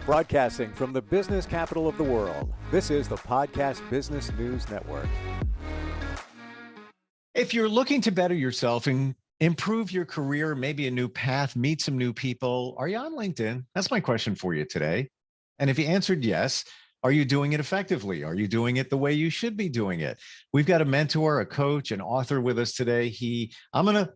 Broadcasting from the business capital of the world, this is the Podcast Business News Network. If you're looking to better yourself and improve your career, maybe a new path, meet some new people, are you on LinkedIn? That's my question for you today. And if you answered yes, are you doing it effectively? Are you doing it the way you should be doing it? We've got a mentor, a coach, an author with us today. I'm gonna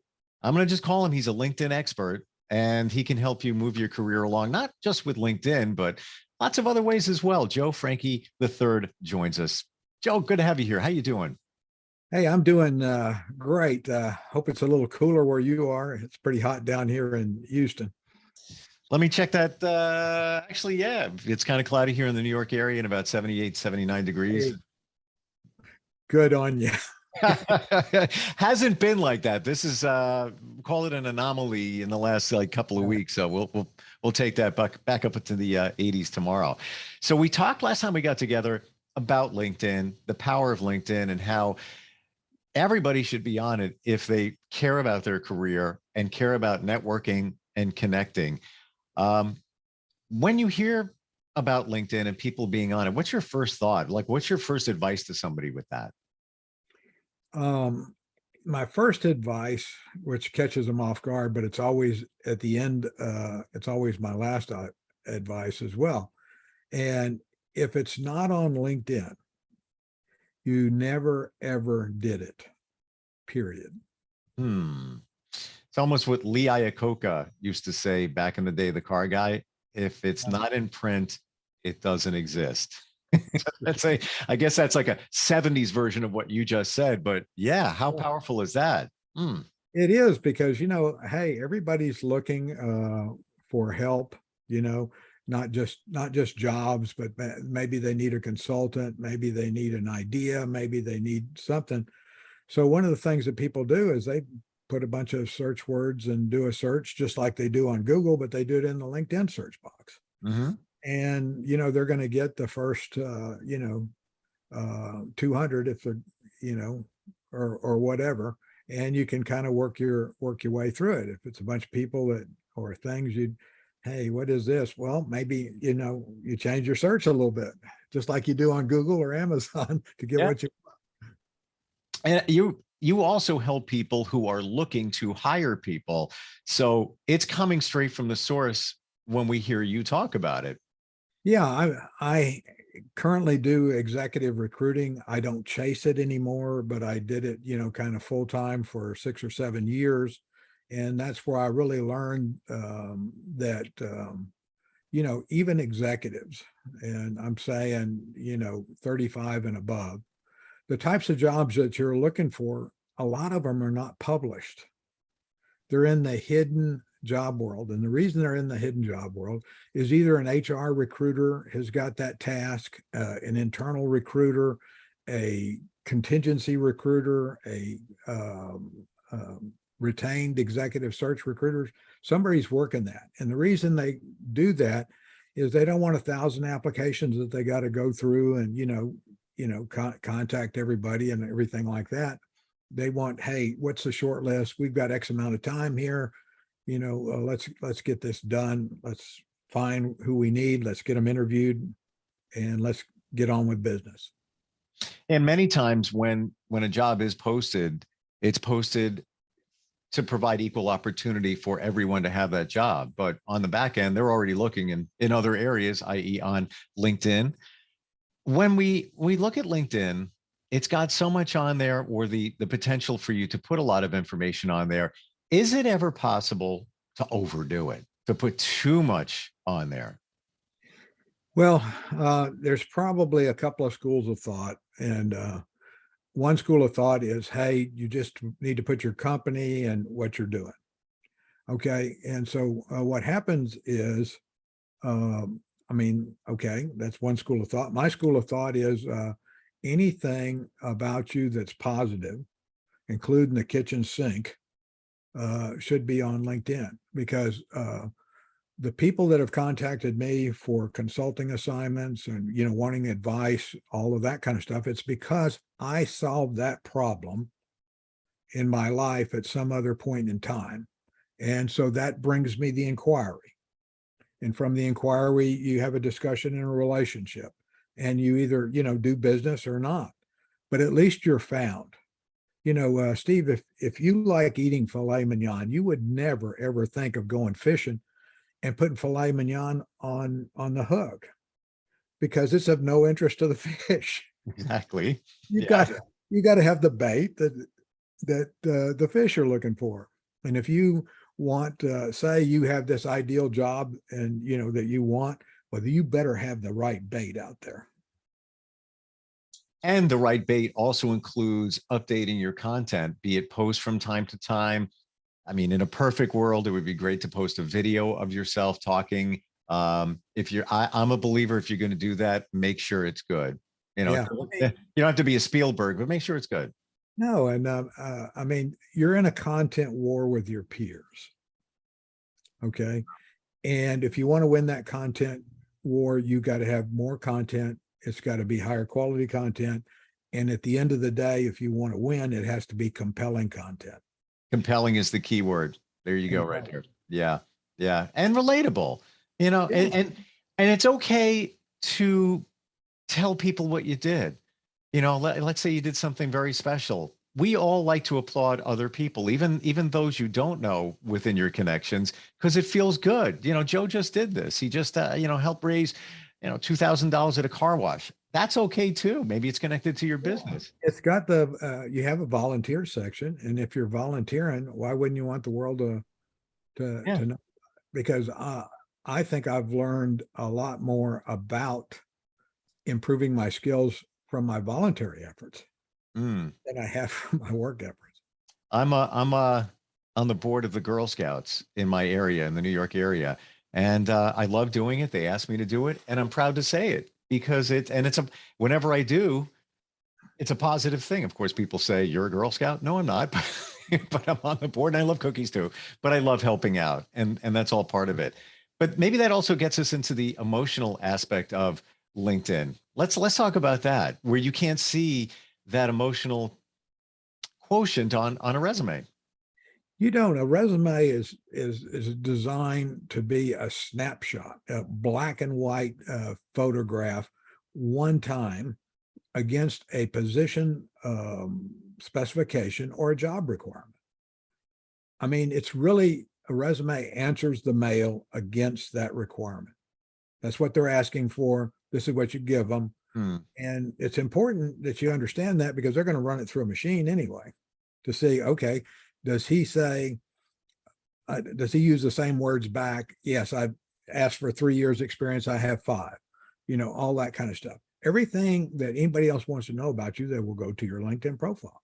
just call him. He's a LinkedIn expert, and he can help you move your career along, not just with LinkedIn, but lots of other ways as well. Joe Frankie III joins us. Joe, good to have you here. How you doing? Hey, I'm doing great. Hope it's a little cooler where you are. It's pretty hot down here in Houston. Let me check that. Actually, yeah, it's kind of cloudy here in the New York area and about 78, 79 degrees. Hey, good on you. Hasn't been like that. This is call it an anomaly in the last couple of weeks. So we'll take that back up into the 80s tomorrow. So we talked last time we got together about LinkedIn, the power of LinkedIn, and how everybody should be on it if they care about their career and care about networking and connecting. When you hear about LinkedIn and people being on it, what's your first thought? Like, what's your first advice to somebody with that? My first advice, which catches them off guard, but it's always at the end, it's always my last advice as well. And if it's not on LinkedIn, you never, ever did it, period. It's almost what Lee Iacocca used to say back in the day, the car guy. If it's not in print, it doesn't exist. I guess that's like a 70s version of what you just said, but yeah, how powerful is that? It is, because, hey, everybody's looking for help, not just jobs, but maybe they need a consultant, maybe they need an idea, maybe they need something. So one of the things that people do is they put a bunch of search words and do a search just like they do on Google, but they do it in the LinkedIn search box. Mm-hmm. And, they're going to get the first, 200 if they're, or whatever. And you can kind of work your way through it. If it's a bunch of people or things, hey, what is this? Well, maybe, you change your search a little bit, just like you do on Google or Amazon to get what you want. And you also help people who are looking to hire people. So it's coming straight from the source when we hear you talk about it. Yeah, I currently do executive recruiting. I don't chase it anymore, but I did it, kind of full time for 6 or 7 years. And that's where I really learned that, even executives, and I'm saying, 35 and above, the types of jobs that you're looking for, a lot of them are not published. They're in the hidden job world. And the reason they're in the hidden job world is either an HR recruiter has got that task, an internal recruiter, a contingency recruiter, a retained executive search recruiters. Somebody's working that. And the reason they do that is they don't want 1,000 applications that they got to go through and, contact everybody and everything like that. They want, hey, what's the short list? We've got X amount of time here. Let's get this done. Let's find who we need. Let's get them interviewed, and let's get on with business. And many times when a job is posted, it's posted to provide equal opportunity for everyone to have that job. But on the back end, they're already looking in other areas, i.e. on LinkedIn. When we look at LinkedIn, it's got so much on there, or the potential for you to put a lot of information on there. Is it ever possible to overdo it, to put too much on there? Well, there's probably a couple of schools of thought. And one school of thought is, hey, you just need to put your company and what you're doing. Okay. And so what happens is, okay, that's one school of thought. My school of thought is anything about you that's positive, including the kitchen sink, should be on LinkedIn, because the people that have contacted me for consulting assignments and, wanting advice, all of that kind of stuff, it's because I solved that problem in my life at some other point in time. And so that brings me the inquiry. And from the inquiry, you have a discussion in a relationship, and you either, do business or not, but at least you're found. Steve, if you like eating filet mignon, you would never, ever think of going fishing and putting filet mignon on the hook, because it's of no interest to the fish. Exactly. You Yeah. got you got to have the bait that the fish are looking for. And if you want, say you have this ideal job and that you want, well, you better have the right bait out there. And the right bait also includes updating your content, be it post from time to time. I mean, in a perfect world, it would be great to post a video of yourself talking. I'm a believer, if you're going to do that, make sure it's good. Yeah. You don't have to be a Spielberg, but make sure it's good. No, and I mean, you're in a content war with your peers. Okay. And if you want to win that content war, you got to have more content. It's got to be higher quality content. And at the end of the day, if you want to win, it has to be compelling content. Compelling is the key word. There you go, right there. Yeah. Yeah. And relatable, Yeah. and it's okay to tell people what you did. Let's say you did something very special. We all like to applaud other people, even those you don't know within your connections, because it feels good. Joe just did this. He just, helped raise, $2,000 at a car wash. That's okay too. Maybe it's connected to your business. It's got you have a volunteer section. And if you're volunteering, why wouldn't you want the world to know? Because I think I've learned a lot more about improving my skills from my voluntary efforts than I have from my work efforts. I'm on the board of the Girl Scouts in my area, in the New York area. And I love doing it. They asked me to do it, and I'm proud to say it, because whenever I do, it's a positive thing. Of course, people say, you're a Girl Scout. No, I'm not, but I'm on the board, and I love cookies too, but I love helping out, and that's all part of it. But maybe that also gets us into the emotional aspect of LinkedIn. Let's talk about that, where you can't see that emotional quotient on a resume. You don't. A resume is designed to be a snapshot, a black and white photograph, one time against a position specification or a job requirement. I mean, it's really, a resume answers the mail against that requirement. That's what they're asking for. This is what you give them. And it's important that you understand that, because they're going to run it through a machine anyway to see, okay, does he use the same words back? Yes, I've asked for 3 years experience. I have 5, all that kind of stuff. Everything that anybody else wants to know about you, they will go to your LinkedIn profile,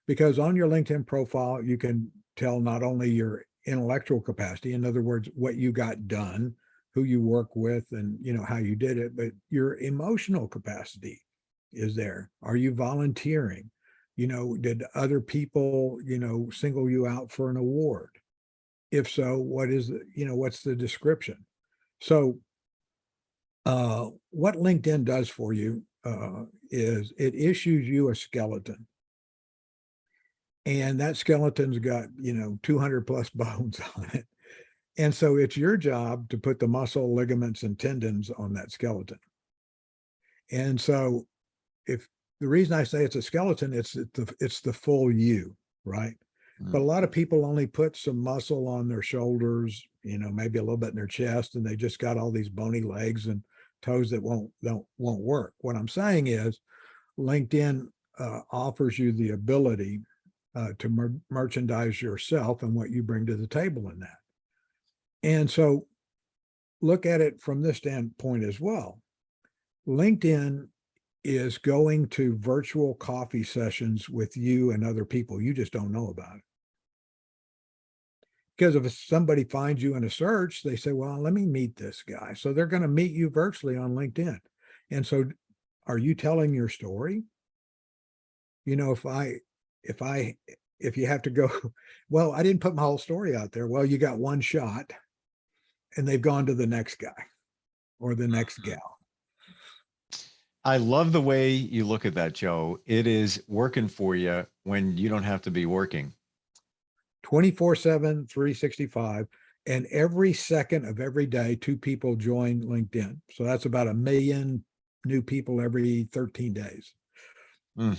because on your LinkedIn profile, you can tell not only your intellectual capacity, in other words, what you got done, who you work with, and how you did it, but your emotional capacity is there. Are you volunteering? Did other people, single you out for an award? If so, what's the description? So what LinkedIn does for you is it issues you a skeleton. And that skeleton's got, 200 plus bones on it. And so it's your job to put the muscle, ligaments, and tendons on that skeleton. And so if the reason I say it's a skeleton, it's the full you, right? But a lot of people only put some muscle on their shoulders, maybe a little bit in their chest, and they just got all these bony legs and toes that won't work. What I'm saying is LinkedIn offers you the ability to merchandise yourself and what you bring to the table in that. And so look at it from this standpoint as well. LinkedIn is going to virtual coffee sessions with you and other people. You just don't know about it. Because if somebody finds you in a search, they say, well, let me meet this guy. So they're going to meet you virtually on LinkedIn. And so are you telling your story? If you have to go, well, I didn't put my whole story out there. Well, you got one shot, and they've gone to the next guy or the next gal. I love the way you look at that, Joe. It is working for you when you don't have to be working. 24/7, 365. And every second of every day, 2 people join LinkedIn. So that's about 1 million new people every 13 days. Mm.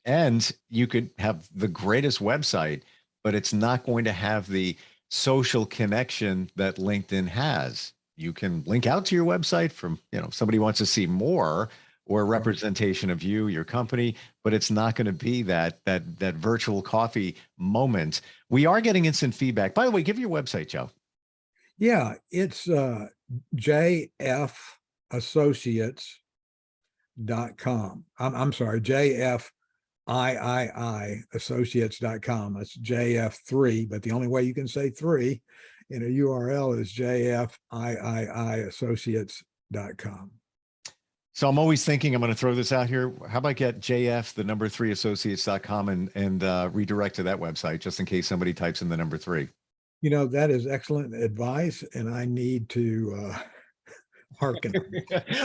And you could have the greatest website, but it's not going to have the social connection that LinkedIn has. You can link out to your website from, if somebody wants to see more or a representation of you, your company, but it's not going to be that virtual coffee moment. We are getting instant feedback. By the way, give your website, Joe. Yeah, it's jfassociates.com. I'm sorry, JFIII associates.com. That's JF3, but the only way you can say three in a URL is JFIII associates.com. So I'm always thinking I'm going to throw this out here. How about get JF, the number 3 associates.com and redirect to that website just in case somebody types in the number 3. That is excellent advice, and I need to hearken.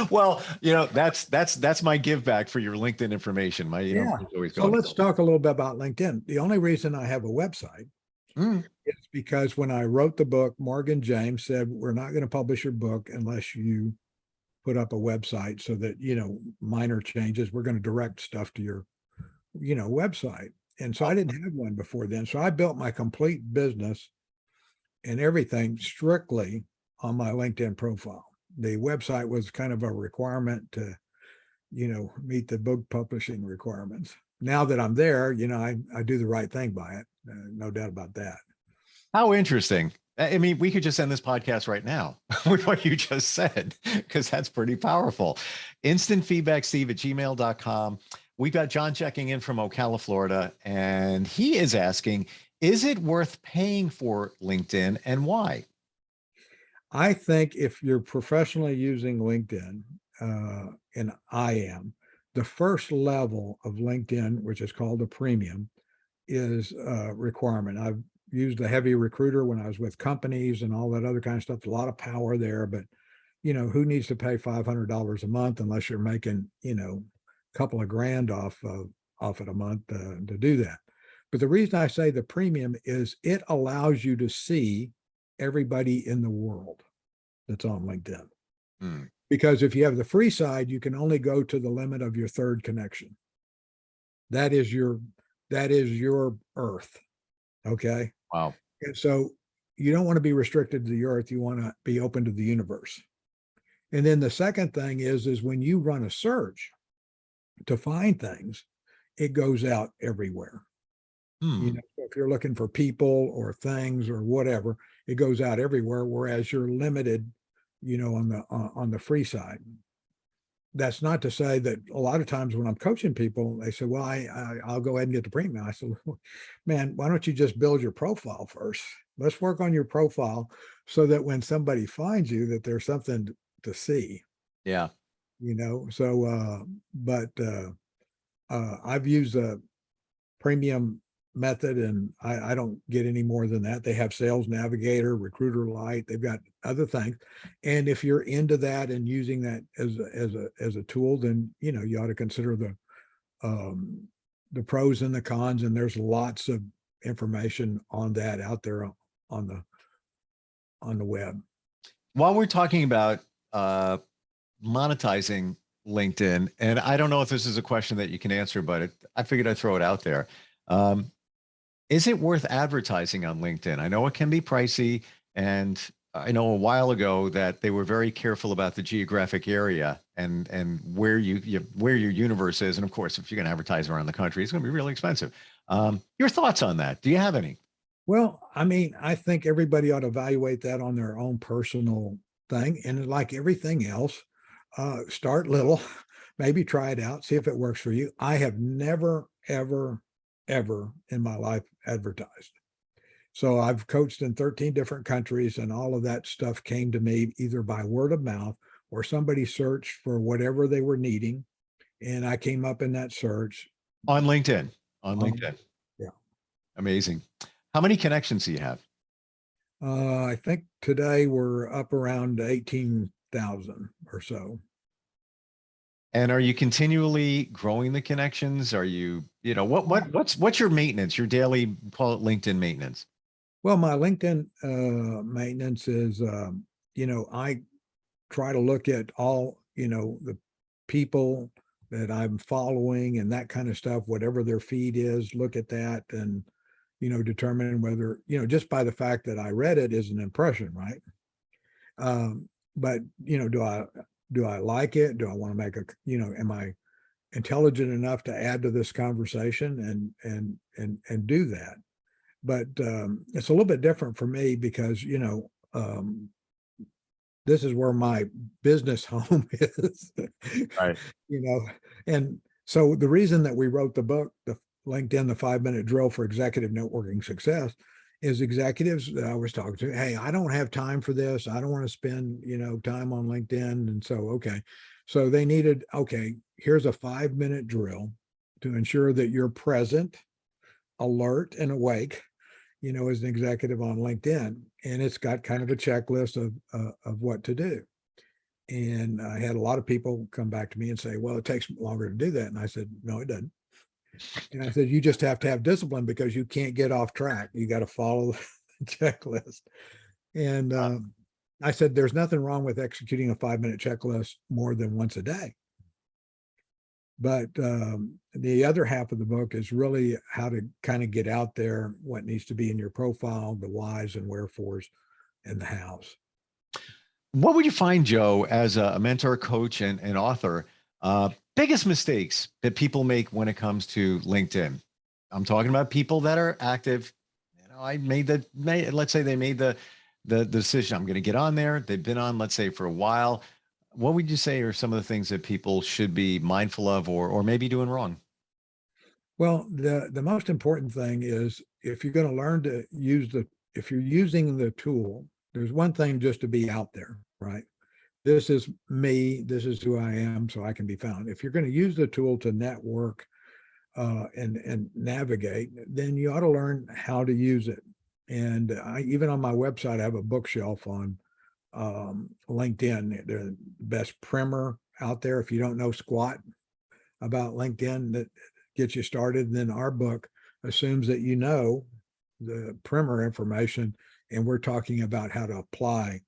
Well, that's my give back for your LinkedIn information. So let's talk a little bit about LinkedIn. The only reason I have a website is because when I wrote the book, Morgan James said, we're not going to publish your book unless you put up a website so that, minor changes, we're going to direct stuff to your, website. And so I didn't have one before then. So I built my complete business and everything strictly on my LinkedIn profile. The website was kind of a requirement to, meet the book publishing requirements. Now that I'm there, I do the right thing by it. No doubt about that. How interesting. I mean, we could just end this podcast right now with what you just said, because that's pretty powerful. Instant feedback, Steve@gmail.com. We've got John checking in from Ocala, Florida, and he is asking, is it worth paying for LinkedIn and why? I think if you're professionally using LinkedIn, and I am, the first level of LinkedIn, which is called a premium, is a requirement. I've used a heavy recruiter when I was with companies and all that other kind of stuff. A lot of power there, but who needs to pay $500 a month unless you're making, a couple of grand off it a month to do that. But the reason I say the premium is it allows you to see everybody in the world that's on LinkedIn. Because if you have the free side, you can only go to the limit of your third connection. That is your earth. Okay. Wow. And so you don't want to be restricted to the earth. You want to be open to the universe. And then the second thing is when you run a search to find things, it goes out everywhere. If you're looking for people or things or whatever, it goes out everywhere. Whereas you're limited, on the free side. That's not to say that a lot of times when I'm coaching people, they say, well, I'll go ahead and get the premium. I said, man, why don't you just build your profile first? Let's work on your profile so that when somebody finds you, that there's something to see. Yeah. So, I've used a premium method and I don't get any more than that. They have Sales Navigator, Recruiter Lite, they've got other things. And if you're into that and using that as a tool, then you ought to consider the pros and the cons. And there's lots of information on that out there on the web. While we're talking about monetizing LinkedIn, and I don't know if this is a question that you can answer, but I figured I'd throw it out there. Is it worth advertising on LinkedIn? I know it can be pricey, and I know a while ago that they were very careful about the geographic area and where where your universe is. And of course, if you're going to advertise around the country, it's going to be really expensive. Your thoughts on that? Do you have any? Well, I think everybody ought to evaluate that on their own personal thing. And like everything else, start little, maybe try it out, see if it works for you. I have never, ever in my life advertised. So I've coached in 13 different countries, and all of that stuff came to me either by word of mouth or somebody searched for whatever they were needing. And I came up in that search. On LinkedIn. On LinkedIn. Yeah. Amazing. How many connections do you have? I think today we're up around 18,000 or so. And are you continually growing the connections? Are you, what's your maintenance, your daily, call it LinkedIn maintenance? Well, my LinkedIn maintenance is, I try to look at all, the people that I'm following and that kind of stuff, whatever their feed is, look at that and, determine whether, just by the fact that I read it is an impression, right? But, do I like it? Do I want to make am I intelligent enough to add to this conversation and do that? But it's a little bit different for me because, this is where my business home is, Right. and so the reason that we wrote the book, the LinkedIn, the 5-minute drill for executive networking success, is executives that I was talking to, hey, I don't have time for this. I don't want to spend, time on LinkedIn. And so, okay. So they needed, okay, here's a 5-minute drill to ensure that you're present, alert, and awake, as an executive on LinkedIn. And it's got kind of a checklist of what to do. And I had a lot of people come back to me and say, well, it takes longer to do that. And I said, no, it doesn't. And I said, you just have to have discipline because you can't get off track. You got to follow the checklist. And I said, there's nothing wrong with executing a 5-minute checklist more than once a day. But the other half of the book is really how to kind of get out there, what needs to be in your profile, the whys and wherefores, and the hows. What would you find, Joe, as a mentor, coach, and author, biggest mistakes that people make when it comes to LinkedIn? I'm talking about people that are active. Let's say they made the decision, I'm going to get on there. They've been on, let's say, for a while. What would you say are some of the things that people should be mindful of or maybe doing wrong? Well, the most important thing is if you're going to learn to if you're using the tool, there's one thing just to be out there, right? This is me, this is who I am, so I can be found. If you're going to use the tool to network and navigate, then you ought to learn how to use it. And even on my website, I have a bookshelf on LinkedIn. They're the best primer out there. If you don't know squat about LinkedIn, that gets you started. And then our book assumes that you know the primer information, and we're talking about how to apply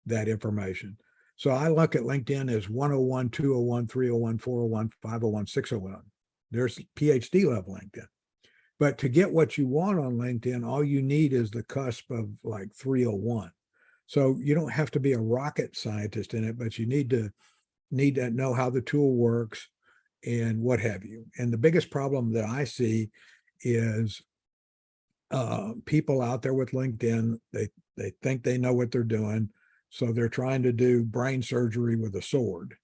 that information. So I look at LinkedIn as 101, 201, 301, 401, 501, 601. There's PhD level LinkedIn. But to get what you want on LinkedIn, all you need is the cusp of like 301. So you don't have to be a rocket scientist in it, but you need to know how the tool works and what have you. And the biggest problem that I see is people out there with LinkedIn, they think they know what they're doing. So they're trying to do brain surgery with a sword,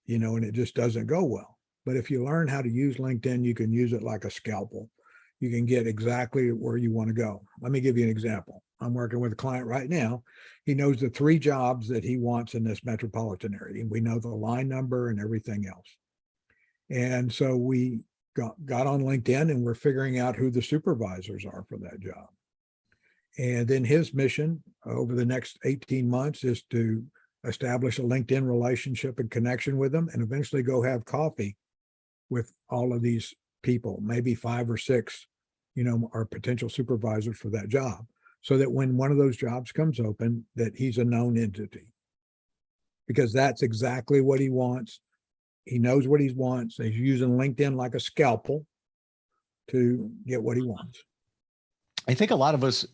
and it just doesn't go well. But if you learn how to use LinkedIn, you can use it like a scalpel. You can get exactly where you want to go. Let me give you an example. I'm working with a client right now. He knows the 3 jobs that he wants in this metropolitan area. We know the line number and everything else. And so we got on LinkedIn and we're figuring out who the supervisors are for that job. And then his mission over the next 18 months is to establish a LinkedIn relationship and connection with them and eventually go have coffee with all of these people, maybe 5 or 6, are potential supervisors for that job, so that when one of those jobs comes open, that he's a known entity, because that's exactly what he wants. He knows what he wants. He's using LinkedIn like a scalpel to get what he wants. I think a lot of us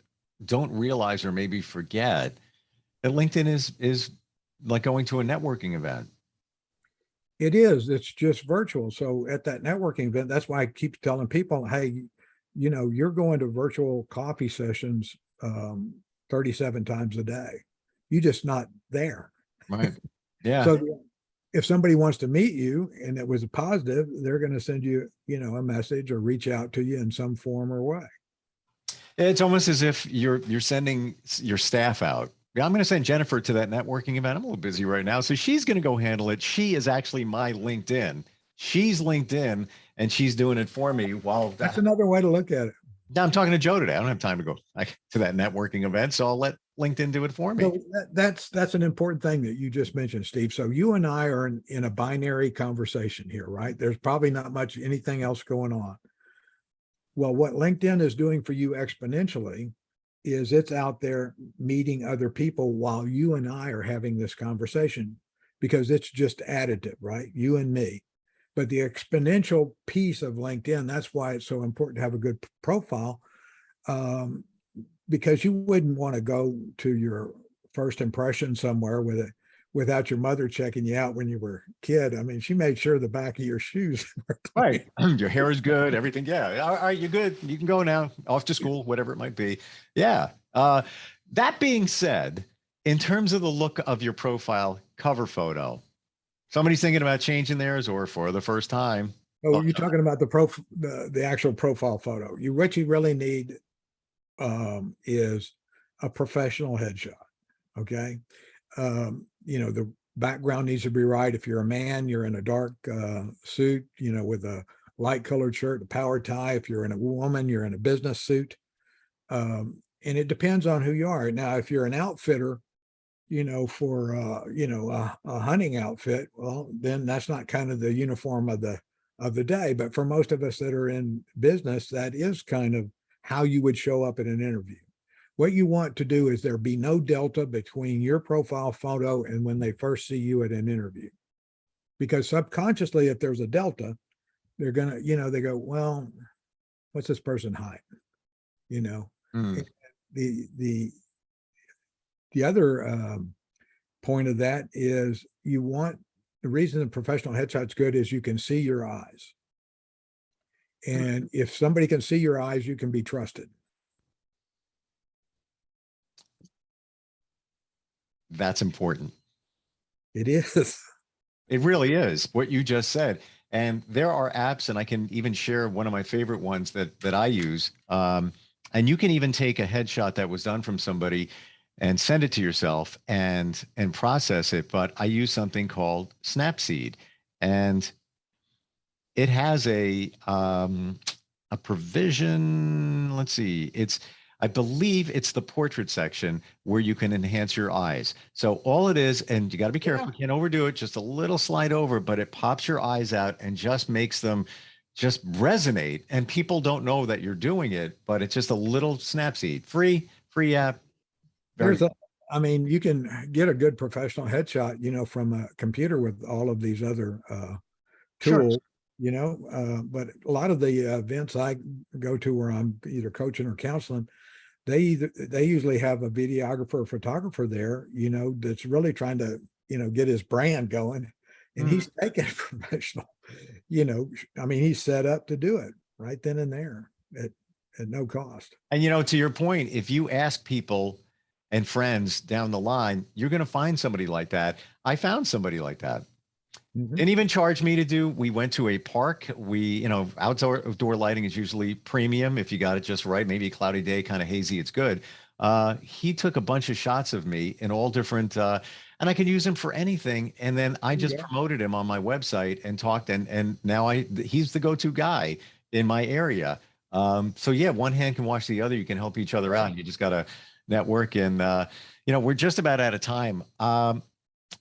don't realize or maybe forget that LinkedIn is like going to a networking event. It is. It's just virtual. So at that networking event, that's why I keep telling people, hey, you're going to virtual coffee sessions 37 times a day. You're just not there. Right. Yeah. So if somebody wants to meet you and it was a positive, they're going to send you, a message or reach out to you in some form or way. It's almost as if you're sending your staff out. I'm going to send Jennifer to that networking event. I'm a little busy right now, so she's going to go handle it. She is actually my LinkedIn. She's LinkedIn, and she's doing it for me. While That's another way to look at it. I'm talking to Joe today. I don't have time to go to that networking event, so I'll let LinkedIn do it for me. So that's an important thing that you just mentioned, Steve. So you and I are in a binary conversation here, right? There's probably not much anything else going on. Well, what LinkedIn is doing for you exponentially is it's out there meeting other people while you and I are having this conversation, because it's just additive, right? You and me. But the exponential piece of LinkedIn, that's why it's so important to have a good profile, because you wouldn't want to go to your first impression somewhere without your mother checking you out when you were a kid. I mean, she made sure the back of your shoes were clean. Right. Your hair is good. Everything. Yeah. All right. You're good. You can go now. Off to school, whatever it might be. Yeah. That being said, in terms of the look of your profile cover photo, somebody's thinking about changing theirs or for the first time. Oh, you're talking about the actual profile photo. What you really need is a professional headshot. Okay. The background needs to be right. If you're a man, you're in a dark suit, with a light colored shirt, a power tie. If you're in a woman, you're in a business suit. And it depends on who you are. Now, if you're an outfitter, for a hunting outfit, well, then that's not kind of the uniform of the day. But for most of us that are in business, that is kind of how you would show up at an interview. What you want to do is there be no delta between your profile photo and when they first see you at an interview. Because subconsciously, if there's a delta, they're gonna, they go, well, what's this person hiding? Mm. The other point of that is the reason the professional headshot's good is you can see your eyes. And if somebody can see your eyes, you can be trusted. That's important. It is. It really is what you just said. And there are apps, and I can even share one of my favorite ones that I use. And you can even take a headshot that was done from somebody and send it to yourself and process it. But I use something called Snapseed, and it has a provision. Let's see. I believe it's the portrait section where you can enhance your eyes. So all it is, and you got to be careful, you can't overdo it, just a little slide over, but it pops your eyes out and just makes them just resonate. And people don't know that you're doing it, but it's just a little Snapseed, free app. You can get a good professional headshot, from a computer with all of these other tools. Sure. But a lot of the events I go to where I'm either coaching or counseling, they usually have a videographer or photographer there, that's really trying to, get his brand going, and he's taking it professional. He's set up to do it right then and there at no cost. And to your point, if you ask people and friends down the line, you're going to find somebody like that. I found somebody like that. Didn't even charge me to do. We went to a park. Outdoor lighting is usually premium if you got it just right. Maybe a cloudy day, kind of hazy, it's good. He took a bunch of shots of me in all different, and I can use him for anything. And then I just promoted him on my website and talked, and now he's the go-to guy in my area. So yeah, one hand can wash the other. You can help each other out. You just got to network, and we're just about out of time.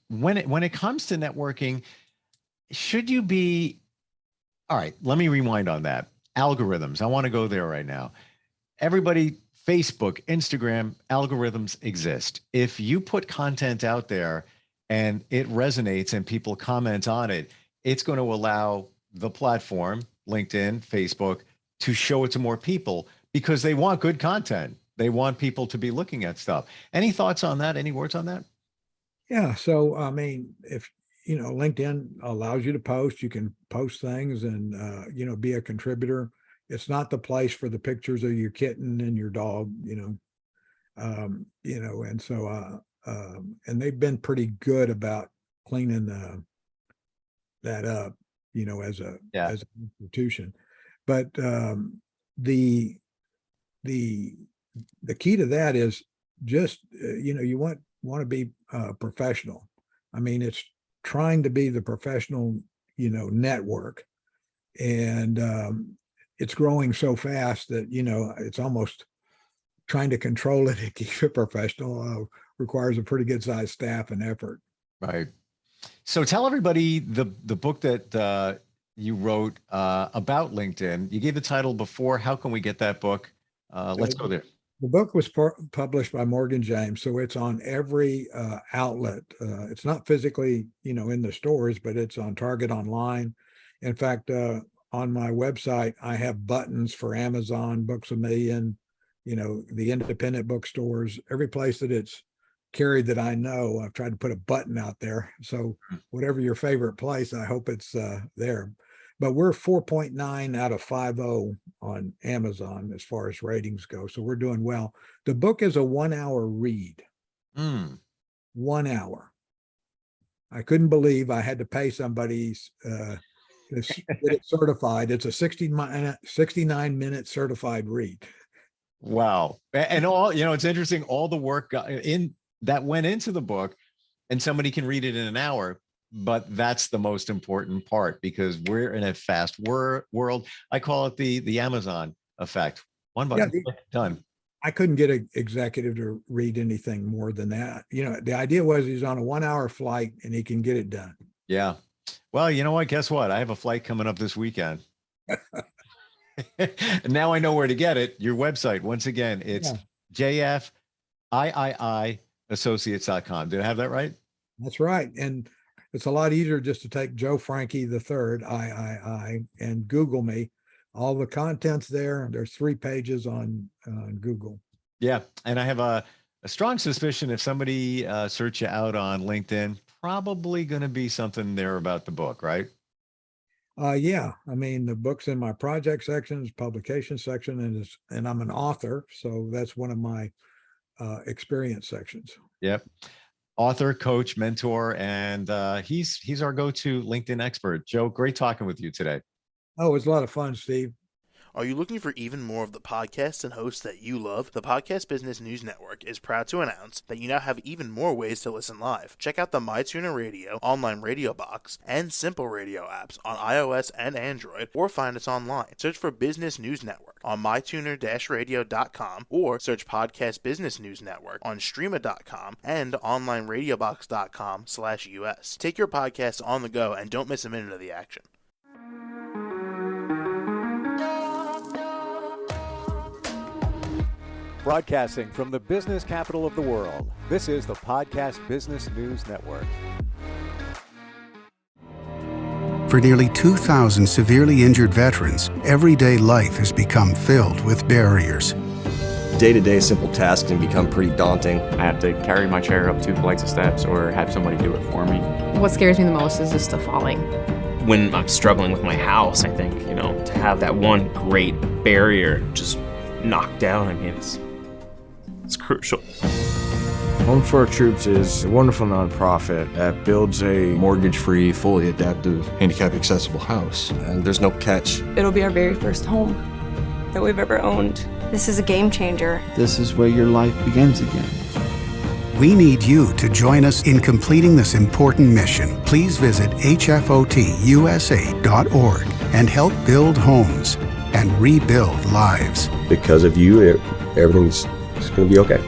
When it comes to networking, should you be, all right, let me rewind on that. Algorithms. I want to go there right now. Everybody, Facebook, Instagram, algorithms exist. If you put content out there and it resonates and people comment on it, it's going to allow the platform, LinkedIn, Facebook, to show it to more people because they want good content. They want people to be looking at stuff. Any thoughts on that? Any words on that? Yeah. So, if, LinkedIn allows you to post, you can post things and, be a contributor. It's not the place for the pictures of your kitten and your dog, and so, and they've been pretty good about cleaning that up, as an institution. But the key to that is just, you want to be professional. It's trying to be the professional, network. And it's growing so fast that, it's almost trying to control it and keep it professional requires a pretty good sized staff and effort. Right. So tell everybody the book that you wrote about LinkedIn. You gave the title before. How can we get that book? Let's go there. The book was published by Morgan James, so it's on every outlet. It's not physically, in the stores, but it's on Target online. In fact, on my website, I have buttons for Amazon, Books A Million, the independent bookstores, every place that it's carried that I know. I've tried to put a button out there. So whatever your favorite place, I hope it's there. But we're 4.9 out of 5.0 on Amazon as far as ratings go. So we're doing well. The book is a 1-hour read. 1 hour. I couldn't believe I had to pay somebody to get it certified. It's a 69-minute certified read. Wow. And all, it's interesting, all the work that went into the book, and somebody can read it in an hour. But that's the most important part, because we're in a fast world. I call it the Amazon effect. One button, done. I couldn't get an executive to read anything more than that. The idea was he's on a 1-hour flight and he can get it done. Yeah. Well, you know what? Guess what? I have a flight coming up this weekend. And now I know where to get it. Your website, once again, it's JFIII associates.com. Did I have that right? That's right. And it's a lot easier just to take Joe Frankie the third, III, and Google me. All the content's there. There's 3 pages on Google. Yeah. And I have a strong suspicion if somebody search you out on LinkedIn, probably going to be something there about the book, right? Yeah. I mean, the book's in my project sections, publication section, and I'm an author. So that's one of my experience sections. Yep. Author, coach, mentor, and he's our go-to LinkedIn expert. Joe, great talking with you today. Oh, it was a lot of fun, Steve. Are you looking for even more of the podcasts and hosts that you love? The Podcast Business News Network is proud to announce that you now have even more ways to listen live. Check out the MyTuner Radio, online radio box, and Simple Radio apps on iOS and Android, or find us online. Search for Business News Network on mytuner-radio.com, or search Podcast Business News Network on streama.com and onlineradiobox.com/US. Take your podcast on the go and don't miss a minute of the action. Broadcasting from the business capital of the world, this is the Podcast Business News Network. For nearly 2,000 severely injured veterans, everyday life has become filled with barriers. Day-to-day simple tasks can become pretty daunting. I have to carry my chair up 2 flights of steps or have somebody do it for me. What scares me the most is just the falling. When I'm struggling with my house, I think, to have that one great barrier just knocked down, it's crucial. Home for Our Troops is a wonderful nonprofit that builds a mortgage-free, fully adaptive, handicap-accessible house. And there's no catch. It'll be our very first home that we've ever owned. This is a game changer. This is where your life begins again. We need you to join us in completing this important mission. Please visit hfotusa.org and help build homes and rebuild lives. Because of you, everything's going to be okay.